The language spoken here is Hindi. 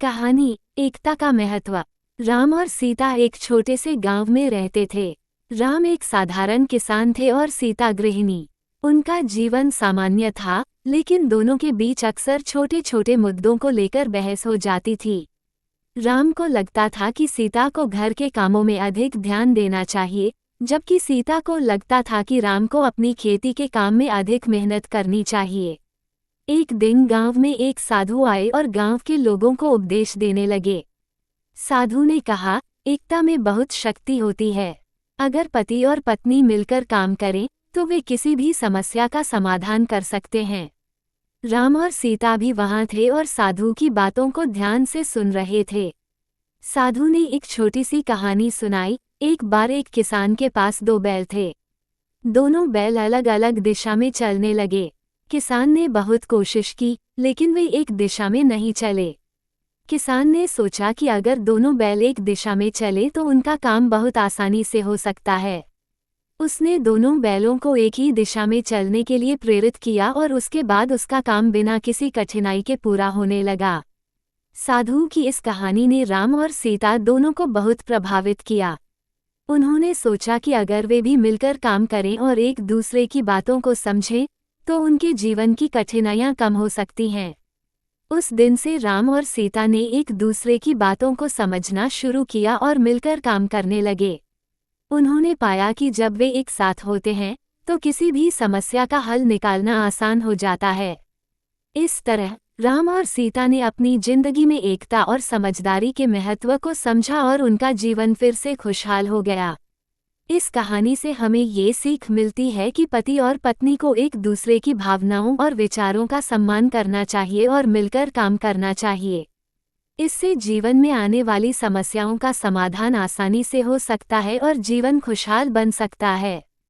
कहानी एकता का महत्व। राम और सीता एक छोटे से गांव में रहते थे। राम एक साधारण किसान थे और सीता गृहिणी। उनका जीवन सामान्य था, लेकिन दोनों के बीच अक्सर छोटे छोटे मुद्दों को लेकर बहस हो जाती थी। राम को लगता था कि सीता को घर के कामों में अधिक ध्यान देना चाहिए, जबकि सीता को लगता था कि राम को अपनी खेती के काम में अधिक मेहनत करनी चाहिए। एक दिन गांव में एक साधु आए और गांव के लोगों को उपदेश देने लगे। साधु ने कहा, एकता में बहुत शक्ति होती है। अगर पति और पत्नी मिलकर काम करें तो वे किसी भी समस्या का समाधान कर सकते हैं। राम और सीता भी वहां थे और साधु की बातों को ध्यान से सुन रहे थे। साधु ने एक छोटी सी कहानी सुनाई। एक बार एक किसान के पास 2 बैल थे। दोनों बैल अलग अलग दिशा में चलने लगे। किसान ने बहुत कोशिश की, लेकिन वे एक दिशा में नहीं चले। किसान ने सोचा कि अगर दोनों बैल एक दिशा में चले तो उनका काम बहुत आसानी से हो सकता है। उसने दोनों बैलों को एक ही दिशा में चलने के लिए प्रेरित किया और उसके बाद उसका काम बिना किसी कठिनाई के पूरा होने लगा। साधु की इस कहानी ने राम और सीता दोनों को बहुत प्रभावित किया। उन्होंने सोचा कि अगर वे भी मिलकर काम करें और एक दूसरे की बातों को समझें तो उनके जीवन की कठिनाइयां कम हो सकती हैं। उस दिन से राम और सीता ने एक दूसरे की बातों को समझना शुरू किया और मिलकर काम करने लगे। उन्होंने पाया कि जब वे एक साथ होते हैं तो किसी भी समस्या का हल निकालना आसान हो जाता है। इस तरह राम और सीता ने अपनी जिंदगी में एकता और समझदारी के महत्व को समझा और उनका जीवन फिर से खुशहाल हो गया। इस कहानी से हमें ये सीख मिलती है कि पति और पत्नी को एक दूसरे की भावनाओं और विचारों का सम्मान करना चाहिए और मिलकर काम करना चाहिए। इससे जीवन में आने वाली समस्याओं का समाधान आसानी से हो सकता है और जीवन खुशहाल बन सकता है।